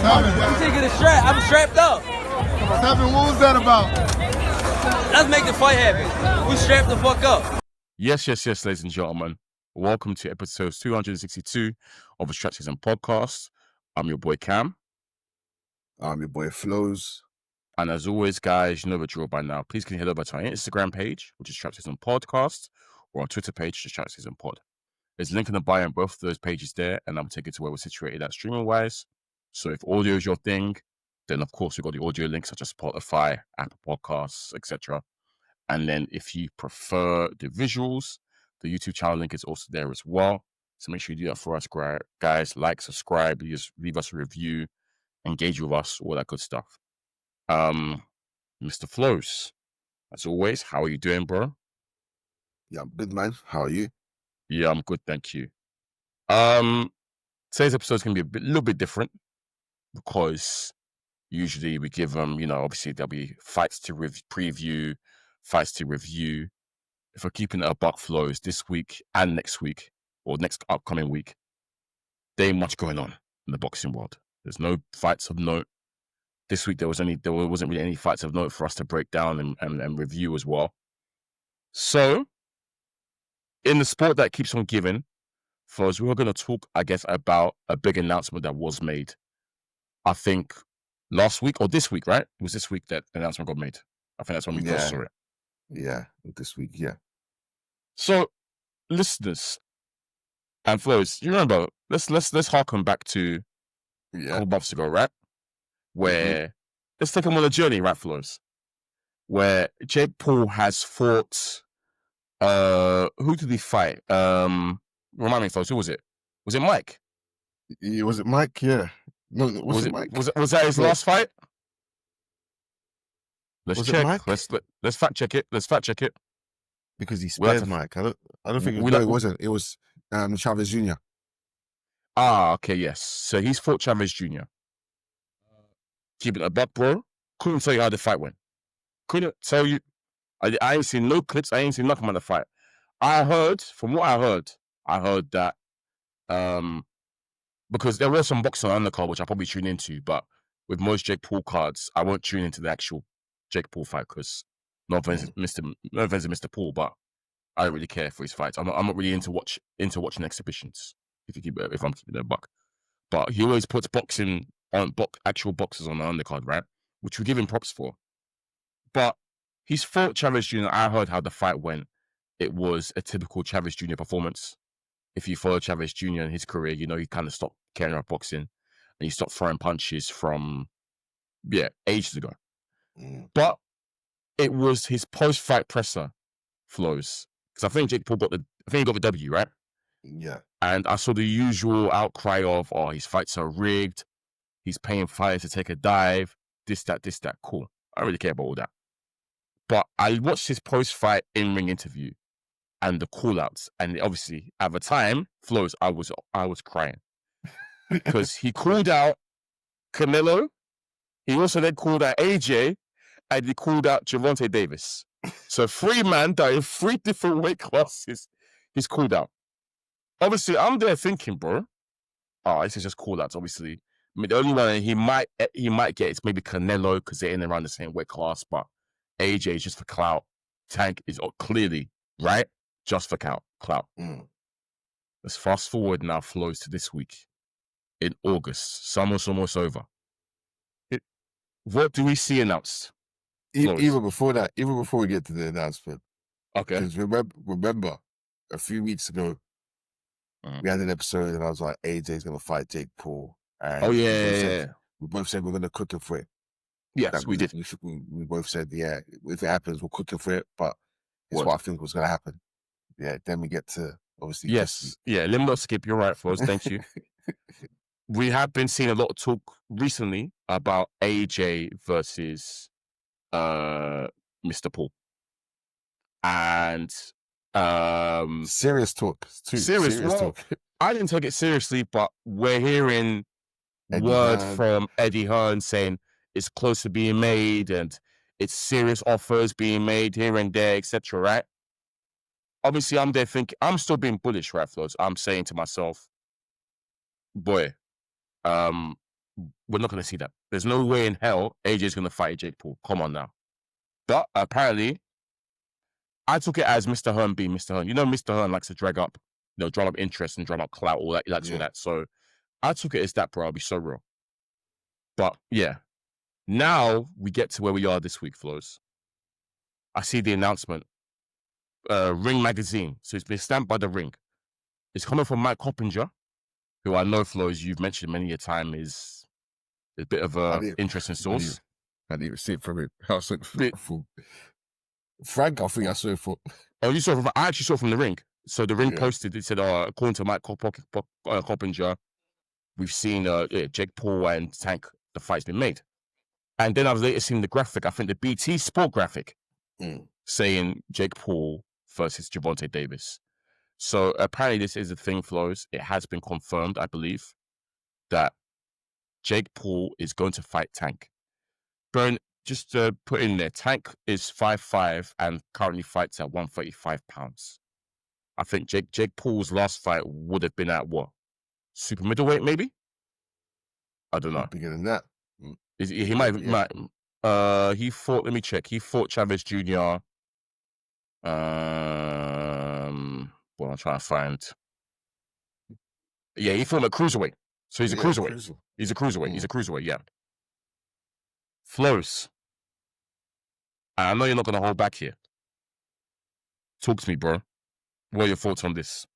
I'm taking a strap. I'm strapped up. What's happening? What was that about? Let's make the fight happen. We strapped the fuck up. Yes, ladies and gentlemen. Welcome to episode 262 of the SZN Podcast. I'm your boy Cam. I'm your boy Flows. And as always, guys, you know the drill by now. Please can you head over to our Instagram page, which is SZN Podcast, or our Twitter page, which is SZN Pod. There's a link in the bio on both of those pages there, and I'll take it to where we're situated at streaming-wise. So if audio is your thing, then of course we've got the audio links such as Spotify, Apple Podcasts, etc. And then if you prefer the visuals, the YouTube channel link is also there as well. So make sure you do that for us, guys. Like, subscribe, leave us a review, engage with us, all that good stuff. Mr. Flows, as always, how are you doing, bro? Yeah, I'm good, man. How are you? Yeah, I'm good, thank you. Today's episode is going to be a little bit different because usually we give them, obviously there'll be fights to preview, fights to review. If we're keeping it a buck, Flows, this week and next week, or next upcoming week, there ain't much going on in the boxing world. There's no fights of note. This week there wasn't really any fights of note for us to break down and review as well. So, in the sport that keeps on giving, Flows, we're going to talk, I guess, about a big announcement that was made. I think last week or this week, right? It was this week that the announcement got made. I think that's when we first saw it. Yeah, this week, yeah. So, listeners and Flows, you remember? Let's harken back to a couple months ago, right? Where let's take them on a journey, right, Flows? Where Jake Paul has fought. Who did he fight? Remind me, Flows. Who was it? Was it Mike? Was it Mike? Yeah. No, was it Mike? Was that his last fight? Let's was check. It Mike? Let's fact check it. Let's fact check it. Because he spared Mike. I don't think it wasn't. It was Chavez Jr. Ah, okay, yes. So he's fought Chavez Jr. Keeping it a buck, bro. Couldn't tell you how the fight went. Couldn't tell you. I ain't seen no clips. I ain't seen nothing about the fight. From what I heard that because there was some boxing on the card which I probably tune into, but with most Jake Paul cards, I won't tune into the actual Jake Paul fight because no offense to Mr. Paul, but I don't really care for his fights. I'm not really into watching exhibitions. If I'm keeping it a buck, but he always puts boxing on actual boxers on the undercard, right? Which we give him props for. But he's fought Chavez Jr. I heard how the fight went. It was a typical Chavez Jr. performance. If you follow Chavez Jr. in his career, he kind of stopped caring about boxing and he stopped throwing punches from, ages ago. But it was his post-fight presser, Flows. Because I think Jake Paul got the W, right? Yeah. And I saw the usual outcry of, his fights are rigged. He's paying fighters to take a dive. This, that. Cool. I don't really care about all that. But I watched his post-fight in-ring interview and the call-outs. And obviously, at the time, Flows, I was crying. Because he called out Canelo. He also then called out AJ. And he called out Gervonta Davis. So 3 men that in 3 different weight classes, he's called out. Obviously, I'm there thinking, bro, this is just call-outs, obviously. I mean, the only one he might get is maybe Canelo because they're in and around the same weight class, but AJ is just for clout. Tank is clearly, right? Just for clout. Let's fast forward now, Flows, to this week. In August. Summer's almost over. What do we see announced? Even before we get to the announcement. Okay. Because remember, a few weeks ago, we had an episode and I was like, AJ's going to fight Jake Paul. And we both said we're going to cook him for it. Yes, we did. We both said, if it happens, we'll cook him for it. But it's what I think was going to happen. Yeah, then we get to, obviously. Yes. Yeah, limbo skip. You're right, Flows. Thank you. We have been seeing a lot of talk recently about AJ versus Mr. Paul. And serious talk. Serious talk. I didn't take it seriously, but we're hearing word from Eddie Hearn saying it's close to being made and it's serious offers being made here and there, etc. Right? Obviously, I'm there thinking, I'm still being bullish, right, Flows? I'm saying to myself, boy, we're not going to see that. There's no way in hell AJ's going to fight Jake Paul. Come on now. But apparently, I took it as Mr. Hearn being Mr. Hearn. You know, Mr. Hearn likes to drum up interest and drum up clout, all that. He likes all that. So I took it as that, bro. I'll be so real. But yeah, now we get to where we are this week, Flows. I see the announcement. Ring magazine. So it's been stamped by the Ring. It's coming from Mike Coppinger, who I know, Flows, you've mentioned many a time is a bit of a interesting source. I didn't even see it from it. I saw it from Frank, I think I saw it for. Oh, you saw it from... I actually saw it from the Ring. So the Ring posted, it said, according to Mike Coppinger, we've seen Jake Paul and Tank, the fight's been made. And then I was later seeing the graphic, I think the BT Sport graphic, saying Jake Paul versus Gervonta Davis. So apparently this is a thing, Flows. It has been confirmed, I believe, that Jake Paul is going to fight Tank. Burn, just to put in there, Tank is 5'5" and currently fights at 135 pounds. I think Jake Paul's last fight would have been at what? Super middleweight, maybe? I don't know. Bigger than that. He might. He fought. Let me check. He fought Chavez Jr. Well, I'm trying to find. Yeah, he fought him at cruiserweight. So he's a cruiserweight. He's a cruiserweight. He's a cruiserweight. Yeah. Flows. I know you're not going to hold back here. Talk to me, bro. What are your thoughts on this?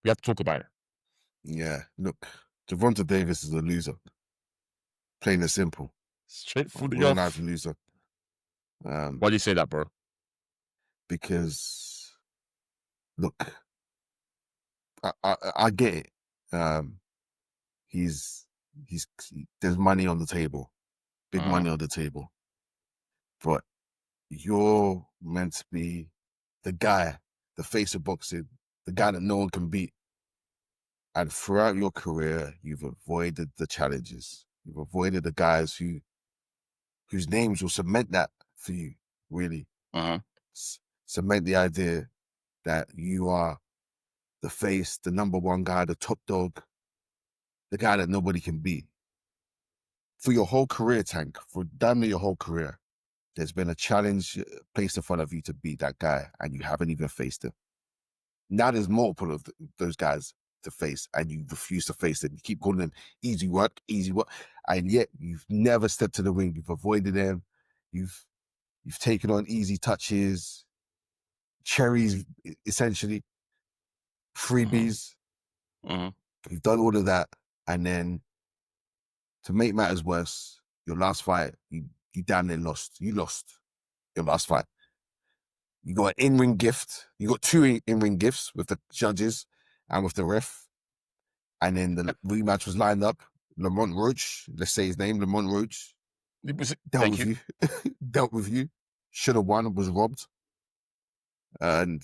We have to talk about it. Yeah, look, Gervonta Davis is a loser. Plain and simple. Straightforward. Real life loser. Why do you say that, bro? Because, look, I get it. There's money on the table, big money on the table, but you're meant to be the guy, the face of boxing, the guy that no one can beat. And throughout your career, you've avoided the challenges. You've avoided the guys whose names will cement that for you, really. Cement the idea that you are the face, the number one guy, the top dog, the guy that nobody can beat. For your whole career, Tank, for damn near your whole career, there's been a challenge placed in front of you to beat that guy, and you haven't even faced him. Now there's multiple of those guys to face, and you refuse to face them. You keep calling them easy work, and yet you've never stepped to the ring. You've avoided them. You've taken on easy touches, cherries, essentially, freebies. You've done all of that, and then to make matters worse, your last fight, you damn near lost. You lost your last fight. You got an in-ring gift. You got two in-ring gifts with the judges and with the ref. And then the rematch was lined up. Lamont Roach, let's say his name, Lamont Roach, dealt with you. Should have won, was robbed. And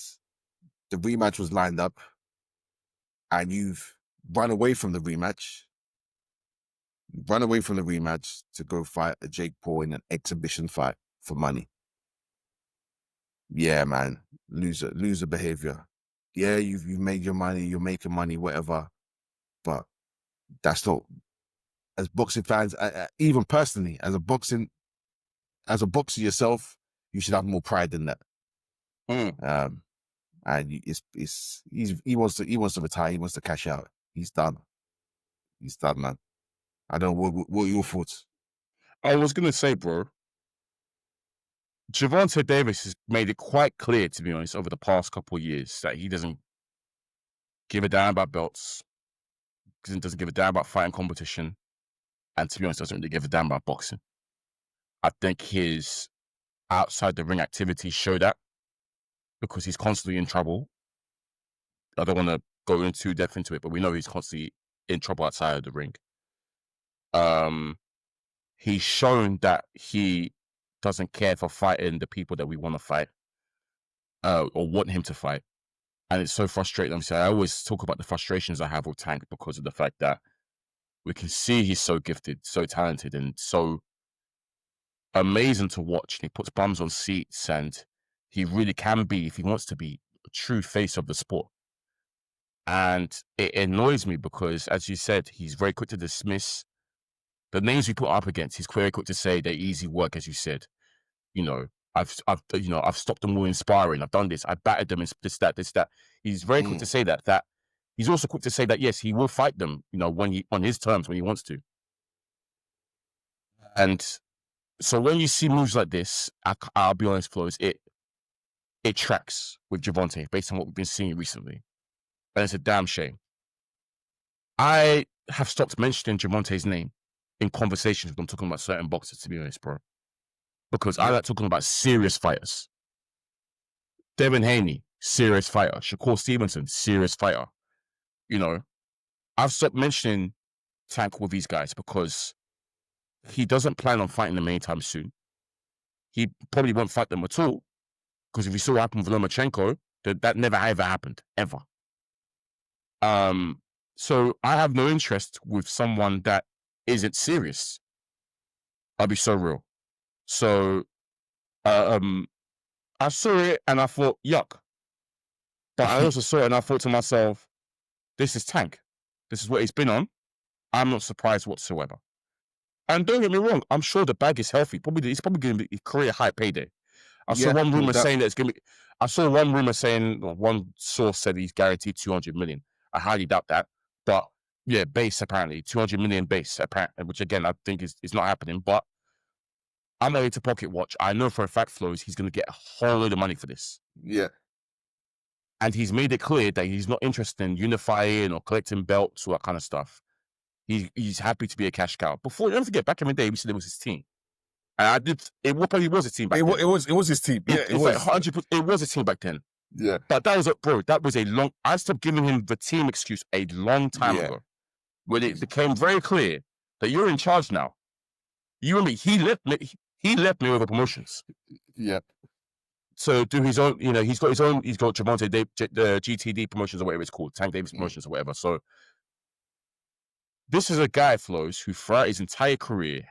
the rematch was lined up. And you've run away from the rematch. Run away from the rematch to go fight a Jake Paul in an exhibition fight for money. Yeah, man. Loser behavior. Yeah, you've made your money, you're making money, whatever. But that's not, as boxing fans, even personally, as a boxer yourself, you should have more pride than that. And he wants to retire. He wants to cash out. He's done. He's done, man. I don't know. What are your thoughts? I was gonna say, bro, Gervonta Davis has made it quite clear, to be honest, over the past couple of years that he doesn't give a damn about belts, doesn't give a damn about fighting competition, and to be honest, doesn't really give a damn about boxing. I think his outside the ring activities show that, because he's constantly in trouble. I don't want to go in too depth into it, but we know he's constantly in trouble outside of the ring. He's shown that he doesn't care for fighting the people that we want to fight, or want him to fight. And it's so frustrating. Obviously, I always talk about the frustrations I have with Tank because of the fact that we can see he's so gifted, so talented, and so amazing to watch. And he puts bums on seats, and he really can be, if he wants to be, a true face of the sport. And it annoys me because, as you said, he's very quick to dismiss the names we put up against, he's very quick to say they're easy work, as you said. You know, I've stopped them all inspiring. I've done this. I battered them in this, that. He's very quick to say that. He's also quick to say that, yes, he will fight them, you know, on his terms, when he wants to. And so when you see moves like this, I'll be honest, Flo, it tracks with Gervonta based on what we've been seeing recently. And it's a damn shame. I have stopped mentioning Gervonta's name in conversations when I'm talking about certain boxers, to be honest, bro. Because I like talking about serious fighters. Devin Haney, serious fighter. Shakur Stevenson, serious fighter. You know, I've stopped mentioning Tank with these guys because he doesn't plan on fighting them anytime soon. He probably won't fight them at all. Because if you saw what happened with Lomachenko, that never ever happened, ever. So I have no interest with someone that isn't serious. I'll be so real. So I saw it and I thought, yuck. But I also saw it and I thought to myself, this is Tank. This is what he's been on. I'm not surprised whatsoever. And don't get me wrong, I'm sure the bag is healthy. It's probably going to be a career high payday. I saw one rumor saying that it's going to be. I saw one rumor saying, one source said he's guaranteed 200 million. I highly doubt that. But yeah, base apparently, 200 million base, apparently, which again, I think is not happening. But I'm ready to pocket watch. I know for a fact, Flows, he's going to get a whole load of money for this. Yeah. And he's made it clear that he's not interested in unifying or collecting belts or that kind of stuff. He's happy to be a cash cow. Before, don't forget, back in the day, we said it was his team. And it probably was a team back then. It was his team. Yeah, it was. Like 100%, it was a team back then. Yeah. But that was a long, I stopped giving him the team excuse a long time ago. When it became very clear that you're in charge now. You and me, he left me over promotions. Yeah. So do his own, you know, he's got Gervonta Davis, the GTD promotions or whatever it's called, Tank Davis promotions or whatever. So this is a guy, Flows, who throughout his entire career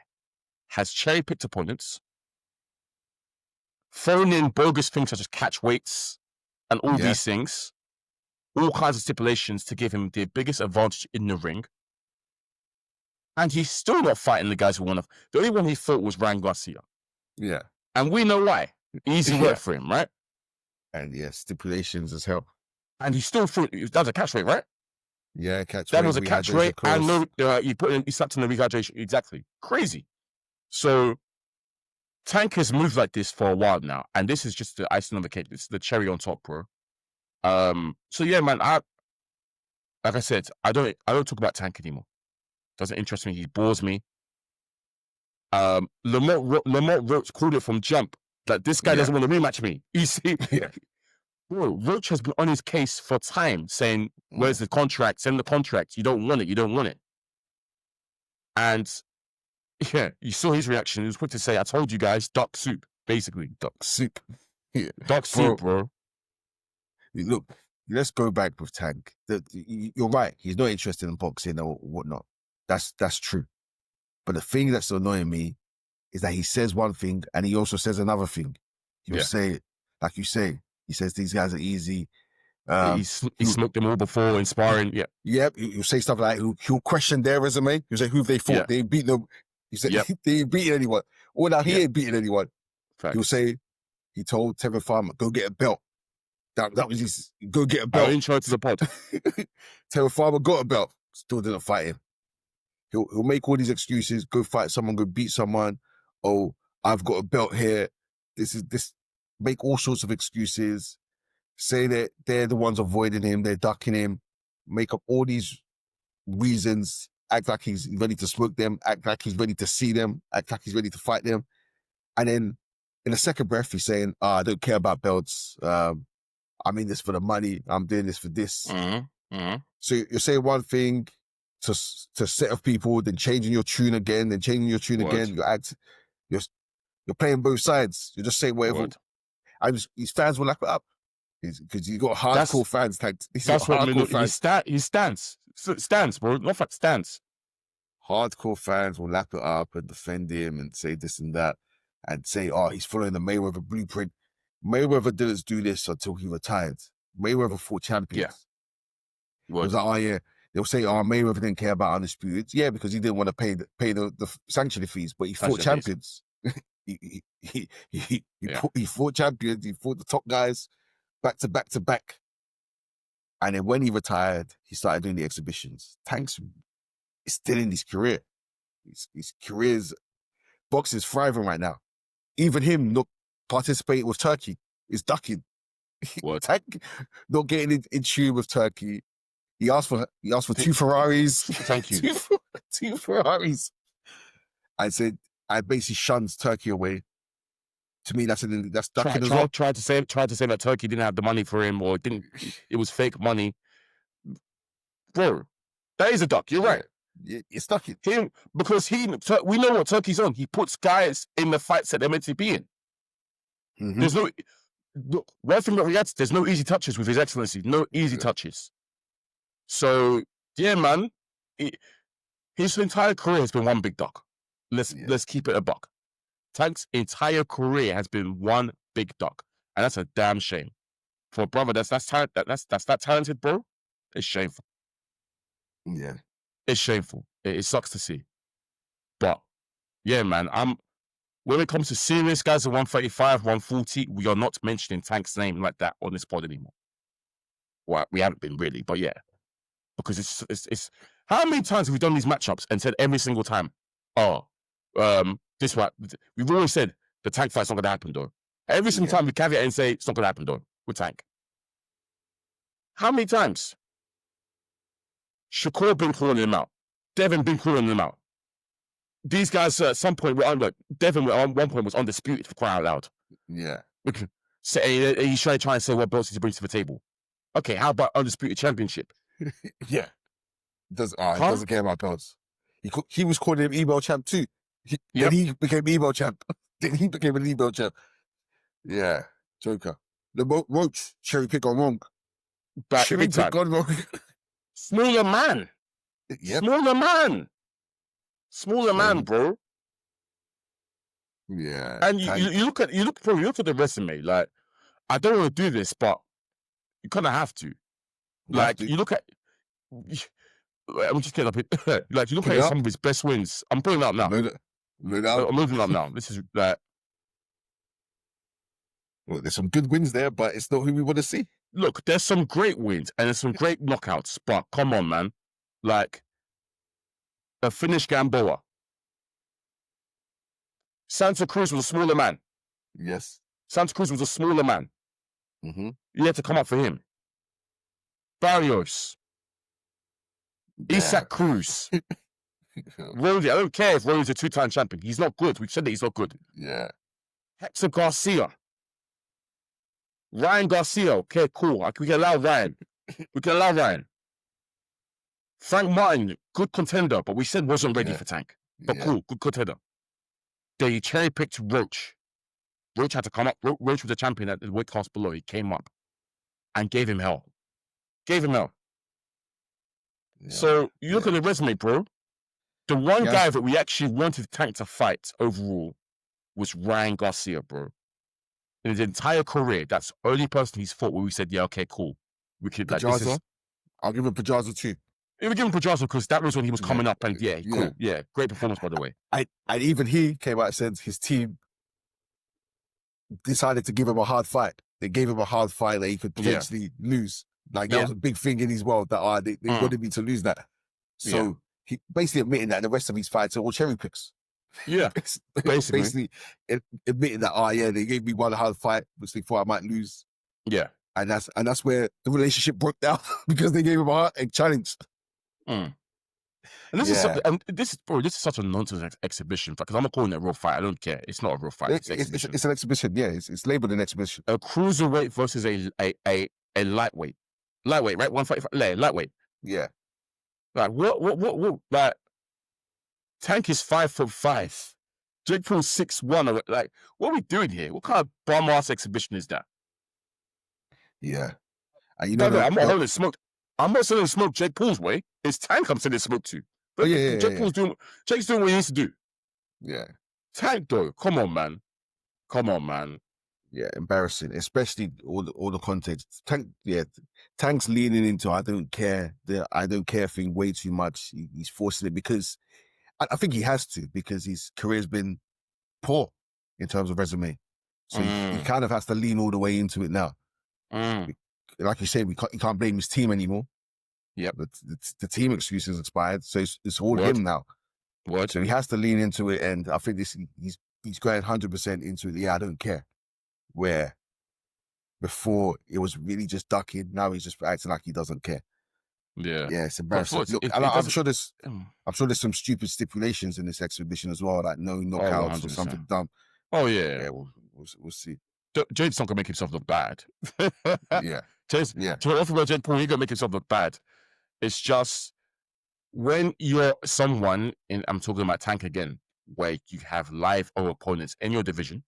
has cherry-picked opponents, thrown in bogus things such as catch weights and all these things, all kinds of stipulations to give him the biggest advantage in the ring. And he's still not fighting the guys who won. The only one he fought was Ryan Garcia. Yeah. And we know why. Easy work for him, right? And stipulations as hell. And he still fought. That was a catch weight, right? Yeah, catch weight. That weight, was a catch weight. And he slapped in the rehydration. Exactly. Crazy. So Tank has moved like this for a while now. And this is just the icing on the cake. This is the cherry on top, bro. So yeah, man, like I said, I don't talk about Tank anymore. Doesn't interest me. He bores me. Lamont Roach called it from jump that this guy doesn't want to rematch me. You see? Yeah. Bro, Roach has been on his case for time saying, where's the contract? Send the contract. You don't want it. You don't want it. And yeah, you saw his reaction. He was quick to say, I told you guys, duck soup, basically. Duck soup. Yeah. Duck soup, bro. Look, let's go back with Tank. You're right. He's not interested in boxing or whatnot. That's true. But the thing that's annoying me is that he says one thing and he also says another thing. He'll say, like you say, he says these guys are easy. He smoked them all before, inspiring. Yeah. Yep. He'll say stuff like he'll question their resume. He'll say who they fought. Yeah. They ain't beaten them. He said they ain't beaten anyone. Well, now he ain't beaten anyone. Facts. He'll say he told Tevin Farmer, go get a belt. That was his, go get a belt. In charge of the pod. Tevin Farmer got a belt. Still didn't fight him. He'll make all these excuses, go fight someone, go beat someone. Oh, I've got a belt here. Make all sorts of excuses. Say that they're the ones avoiding him, they're ducking him. Make up all these reasons. Act like he's ready to smoke them. Act like he's ready to see them. Act like he's ready to fight them. And then in the second breath, he's saying, I don't care about belts. I'm in this for the money. I'm doing this for this. So you're saying one thing to set of people, then changing your tune again, then changing your tune again. You're playing both sides. You're just saying whatever. His fans will lap it up because you got hardcore fans. That's what he stands, bro. Not fact, stands. Hardcore fans will lap it up and defend him and say this and that and say, oh, he's following the Mayweather blueprint. Mayweather didn't do this until he retired. Mayweather fought champions. Yeah. It was like, oh yeah, they'll say, "Oh, Mayweather didn't care about Undisputed." Yeah, because he didn't want to pay the sanctioning fees, but he fought champions. he fought champions. He fought the top guys back to back to back. And then when he retired, he started doing the exhibitions. Tank's is still in his career. His career's boxing is thriving right now. Even him not participating with Turkey is ducking. What? Tank not getting in tune with Turkey. He asked for two Ferraris. Thank you. two Ferraris. I said I basically shunned Turkey away. To me, that's ducking as well. Tried to say that Turkey didn't have the money for him, or it was fake money. Bro, that is a duck. You're right. It's ducking him because we know what Turkey's on. He puts guys in the fights that they're meant to be in. Mm-hmm. There's one thing that we had. There's no easy touches with His Excellency. No easy touches. So yeah, man, his entire career has been one big duck. Let's keep it a buck. Tank's entire career has been one big duck, and that's a damn shame for a brother that's that talented, bro. It's shameful. Yeah, it's shameful. It sucks to see, but yeah, man. When it comes to serious guys at 135, 140, we are not mentioning Tank's name like that on this pod anymore. Well, we haven't been really, but yeah, because it's how many times have we done these matchups and said every single time, this one, we've always said the Tank fight's not going to happen, though. Every single time we caveat and say it's not going to happen, though, with Tank. How many times? Shakur been calling him out. Devin been calling him out. These guys at some point were Devin at one point was undisputed for crying out loud. Yeah. So he's trying to say what belts he brings to the table. Okay, how about undisputed championship? Yeah. He doesn't care about belts. He was calling him email champ too. Then he became email champ. Then he became an email champ. Yeah, Joker. The Roach cherry pick gone wrong. Cherry pick gone wrong. Smaller man. Yep. Smaller man, bro. Yeah. And you look at the resume. Like, I don't want to do this, but you kind of have to. Like, you look at. I'm just getting up here. Like, you look at some of his best wins. I'm putting it up now. I'm moving up now. This is like. Well, there's some good wins there, but it's not who we want to see. Look, there's some great wins and there's some great knockouts, but come on, man. Like, a Finnish Gamboa. Santa Cruz was a smaller man. Yes. Santa Cruz was a smaller man. Mm-hmm. You had to come up for him. Barrios. Yeah. Isak Cruz. Rody, I don't care if Rody's a 2-time champion. He's not good. We've said that he's not good. Yeah. Hector Garcia. Ryan Garcia. Okay, cool. We can allow Ryan. Frank Martin, good contender, but we said wasn't ready for Tank. But cool, good contender. They cherry-picked Roach. Roach had to come up. Roach was the champion at the weight class below. He came up and gave him hell. Yeah. So you look at the resume, bro. The one guy that we actually wanted Tank to fight overall was Ryan Garcia, bro. In his entire career, that's the only person he's fought where we said, yeah, okay, cool. We could like Pedraza. I'll give him Pedraza too. We give him Pedraza because that was when he was coming up, and cool. Yeah, great performance, by the way. And even he came out and said his team decided to give him a hard fight. They gave him a hard fight that he could potentially lose. Like, that was a big thing in his world that they wanted me to lose that. So he basically admitting that the rest of his fights are all cherry picks. Yeah, basically admitting that, they gave me one hard fight, which they thought I might lose. Yeah. And that's where the relationship broke down because they gave him a challenge. And this is such a nonsense exhibition because I'm not calling it a real fight. I don't care. It's not a real fight. It's an exhibition. Yeah, it's labeled an exhibition. A cruiserweight versus a lightweight. Lightweight, right? 145. Lightweight. Yeah. Like what? Like, Tank is 5'5". Jake Paul's 6'1". Like, what are we doing here? What kind of bum ass exhibition is that? Yeah. And I'm not holding smoke. I'm not sending smoke Jake Paul's way. It's Tank I'm sending smoke to. But Jake's doing what he needs to do. Yeah. Tank though, come on, man. Yeah, embarrassing, especially all the context. Tank's leaning into I don't care thing way too much. He's forcing it because I think he has to, because his career's been poor in terms of resume. So he kind of has to lean all the way into it now. Like you said, you can't blame his team anymore. Yep. The team excuse is expired, so it's all Word. him now. Word. So he has to lean into it, and I think he's going 100% into it. Yeah, I don't care. Where before it was really just ducking, now he's just acting like he doesn't care. Yeah. Yeah, it's embarrassing. Look, I'm sure there's some stupid stipulations in this exhibition as well, like no knockouts or something dumb. Oh yeah. Yeah, we'll see. Jade's not gonna make himself look bad. Yeah. To offer Jade Paul, he's gonna make himself look bad. It's just when you're someone I'm talking about Tank again, where you have live or opponents in your division,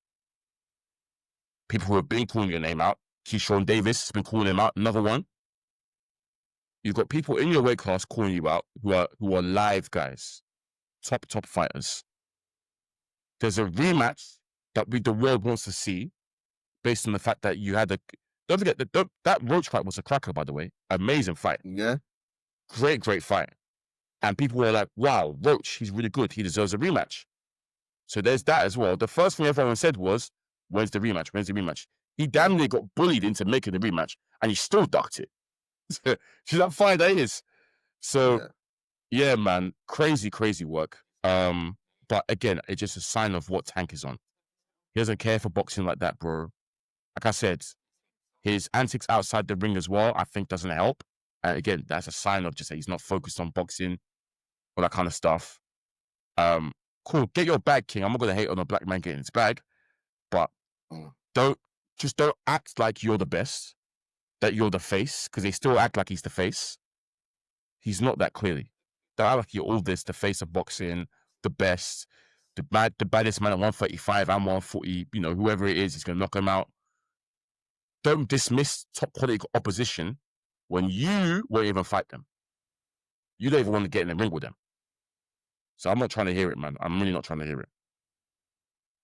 people who have been calling your name out. Gervonta Davis has been calling him out. Another one. You've got people in your weight class calling you out who are live guys, top fighters. There's a rematch that the world wants to see, based on the fact that you had don't forget that Roach fight was a cracker, by the way. Amazing fight. Yeah. Great fight. And people were like, wow, Roach, he's really good. He deserves a rematch. So there's that as well. The first thing everyone said was, when's the rematch? He damn near got bullied into making the rematch, and he still ducked it. She's that fine that is. So, yeah, man, crazy work. But again, it's just a sign of what Tank is on. He doesn't care for boxing like that, bro. Like I said, his antics outside the ring as well, I think doesn't help. And again, that's a sign of just that he's not focused on boxing, all that kind of stuff. Cool, get your bag, King. I'm not going to hate on a black man getting his bag, but don't act like you're the best, that you're the face, because they still act like he's the face. He's not that clearly. Don't act like you're all this, the face of boxing, the best, the baddest man at 135 and 140, whoever it is going to knock him out. Don't dismiss top quality opposition when you won't even fight them. You don't even want to get in the ring with them. So I'm not trying to hear it, man. I'm really not trying to hear it.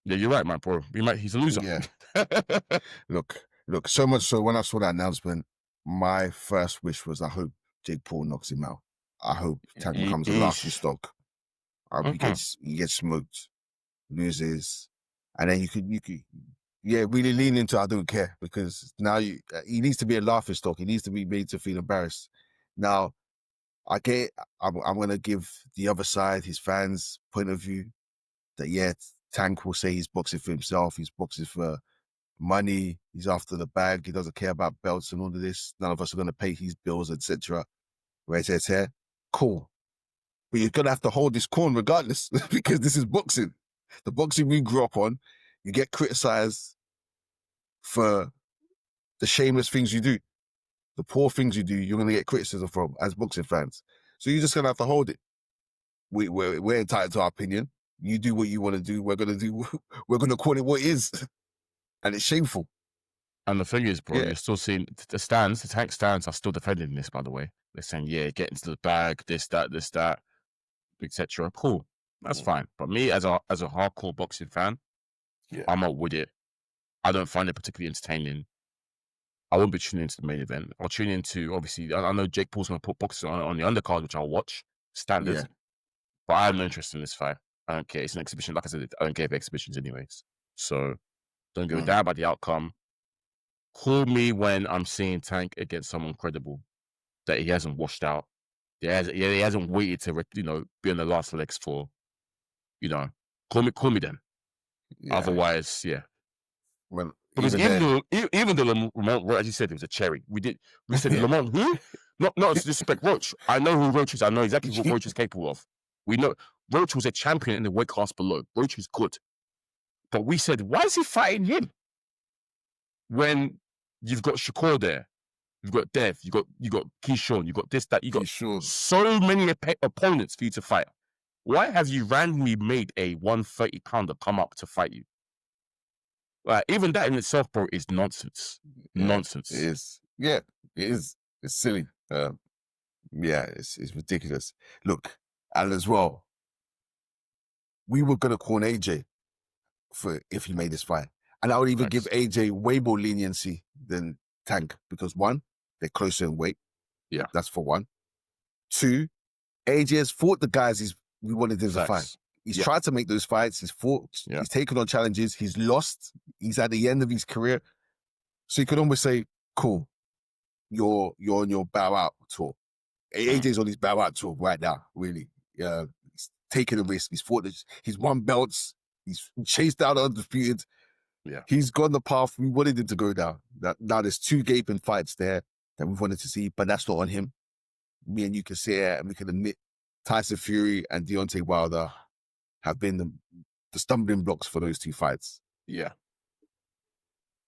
Yeah, you're right, man, bro. He's a loser. Yeah. Look, so much so when I saw that announcement, my first wish was I hope Jake Paul knocks him out. I hope Tank becomes a laughing stock. I hope he gets smoked, loses, and then you could really lean into I don't care, because now he needs to be a laughing stock. He needs to be made to feel embarrassed. Now, I'm going to give the other side, his fans' point of view, that Tank will say he's boxing for himself, he's boxing for money, he's after the bag, he doesn't care about belts and all of this. None of us are going to pay his bills, etc. Right. Cool. But you're going to have to hold this corn regardless, because this is boxing. The boxing we grew up on, you get criticized for the shameless things you do. The poor things you do, you're going to get criticism from as boxing fans. So you're just going to have to hold it. We're entitled to our opinion. You do what you want to do. We're going to call it what it is. And it's shameful. And the thing is, bro, you're still seeing the Tank stands are still defending this, by the way. They're saying, get into the bag, this, that, etc. Cool. That's fine. But me, as a hardcore boxing fan, I'm not with it. I don't find it particularly entertaining. I won't be tuning into the main event. I'll tune into, obviously, I know Jake Paul's going to put boxing on the undercard, which I'll watch, standard. Yeah. But I have no interest in this fight. I don't care. It's an exhibition. Like I said, I don't care for exhibitions anyways. So don't give a damn about the outcome. Call me when I'm seeing Tank against someone credible that he hasn't washed out. He hasn't waited to, be on the last legs for, call me then. Yeah. Otherwise, yeah. Well, because even though Lamont, as you said, it was a cherry. We said Lamont who? Not to disrespect Roach. I know who Roach is. I know exactly what Roach is capable of. We know Roach was a champion in the weight class below. Roach is good. But we said, why is he fighting him? When you've got Shakur there, you've got Dev, you got Keyshawn, you got this, that, you got so many opponents for you to fight. Why have you randomly made a 130-pounder come up to fight you? Even that in itself, bro, is nonsense. Nonsense. It is. Yeah, it is. It's silly. It's ridiculous. Look, and as well, we were going to call AJ if he made this fight. And I would even give AJ way more leniency than Tank because 1, they're closer in weight. Yeah. That's for 1. 2, AJ has fought the guys we wanted him to fight. He's tried to make those fights. He's fought. Yeah. He's taken on challenges. He's lost. He's at the end of his career. So you could almost say, cool, you're on your bow out tour. AJ's on his bow out tour right now, really. He's taken a risk. He's fought. He's won belts. He's chased down undisputed. Yeah. He's gone the path we wanted him to go down. Now there's 2 gaping fights there that we wanted to see, but that's not on him. Me and you can say it, and we can admit Tyson Fury and Deontay Wilder have been the stumbling blocks for those 2 fights. Yeah.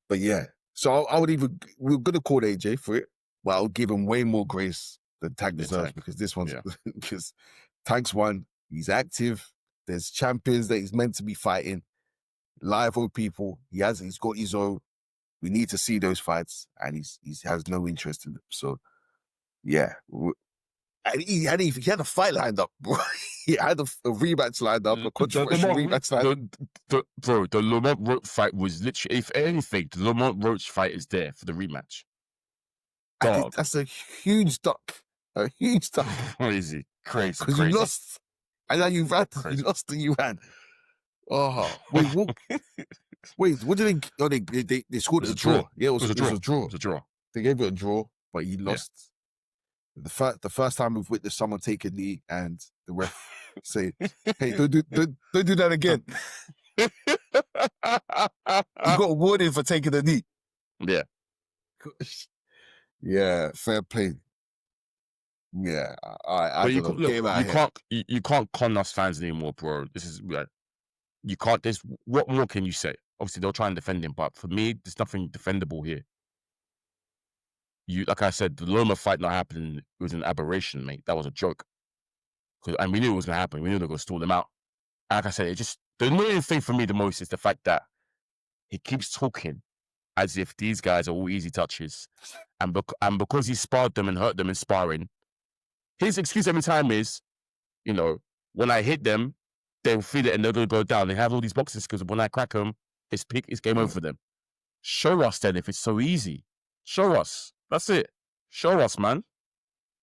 But yeah, so I would even, we're going to call AJ for it, but I'll give him way more grace than Tank deserves because this one's, because Tank's won, he's active, there's champions that he's meant to be fighting, live old people, he's got his own, we need to see those fights, and he has no interest in them. So yeah, and he had a fight lined up, bro. He had a rematch lined up, a controversial rematch lined up. Bro, the Lamont Roach fight was literally, if anything, the Lamont Roach fight is there for the rematch. That's a huge duck. A huge duck. Crazy. Because you lost. And then you ran. You lost and you ran. Oh, wait, what? Wait, what did they... Oh, they scored a draw. Yeah, it was a draw. It was a draw. They gave it a draw, but he lost. Yeah. The first time we've witnessed someone take a knee and the ref say, "Hey, don't do that again." You got a warning for taking a knee. Yeah. Yeah, fair play. Yeah, I don't know. You can't con us fans anymore, bro. This is like, you can't. What more can you say? Obviously, they'll try and defend him, but for me, there's nothing defendable here. Like I said, the Loma fight not happening was an aberration, mate. That was a joke. And we knew it was going to happen. We knew they were going to stall him out. And like I said, the annoying thing for me the most is the fact that he keeps talking as if these guys are all easy touches. And because he sparred them and hurt them in sparring, his excuse every time is, when I hit them, they'll feel it and they're going to go down. They have all these boxing skills. When I crack them, it's game over for them. Show us then if it's so easy. Show us. That's it. Show us, man.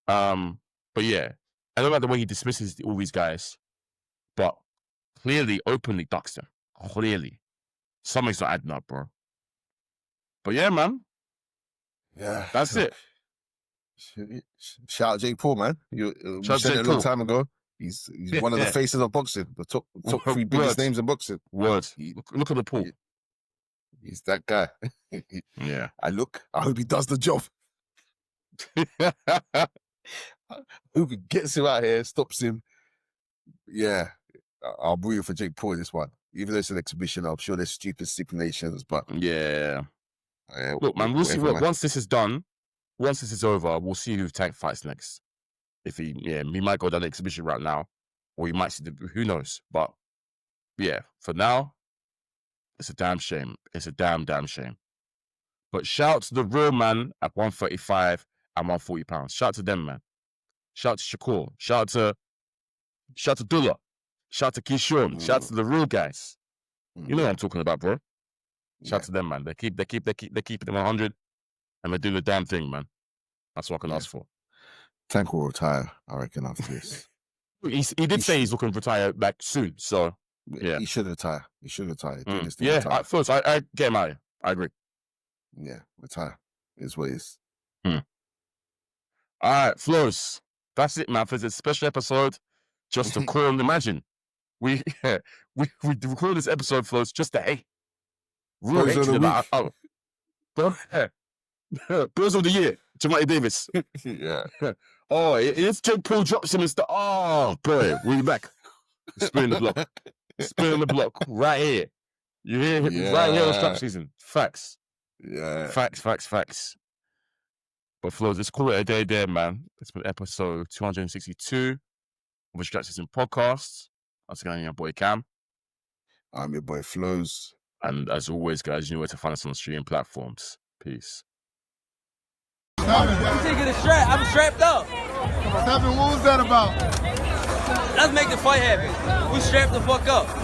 But yeah, I don't like the way he dismisses all these guys, but clearly, openly ducks them. Clearly. Something's not adding up, bro. But yeah, man. Yeah. That's it. Shout out Jake Paul, man. You said it a long time ago. He's one of the faces of boxing. The top 3 biggest names in boxing. Look at the Paul. He's that guy. Yeah. I hope he does the job. I hope he gets him out here, stops him. Yeah. I'll breathe for Jake Paul this one. Even though it's an exhibition, I'm sure there's stupid stipulations, but... Yeah. Look, man, we'll see. Once this is done, once this is over, we'll see who Tank fights next. If he might go down the exhibition route now, or he might see who knows. But, yeah, for now, it's a damn shame. It's a damn shame. But shout out to the real man at 135 and 140 pounds. Shout out to them, man. Shout out to Shakur. Shout out to Dullah. Shout out to Keyshawn. Shout out to the real guys. You know what I'm talking about, bro. Shout out to them, man. They keep them 100, and they're doing the damn thing, man. That's what I can ask for. Tank will retire, I reckon, after this. He did say he's looking to retire back soon, so yeah. He should retire. Yeah, first, I get him out of here. I agree. Yeah, retire is what it is. All right, Flows. That's it, man. For this special episode, just to call and imagine. We record this episode, Flows, just to hate. Real hate. Girls of the year, Gervonta Davis. Yeah. Oh, if Jake Paul drops him and stuff. Oh, boy, we'll be back. Spinning the block. Right here. You hear him right here on Strap Season. Facts. Yeah. Facts. But Flows, let's call it a day there, man. It's been episode 262 of the Strap Season Podcast. Once again, your boy Cam. I'm your boy Flows. And as always, guys, you know where to find us on the streaming platforms. Peace. I'm taking a strap. I'm strapped up. What was that about? Let's make the fight happen. We strapped the fuck up.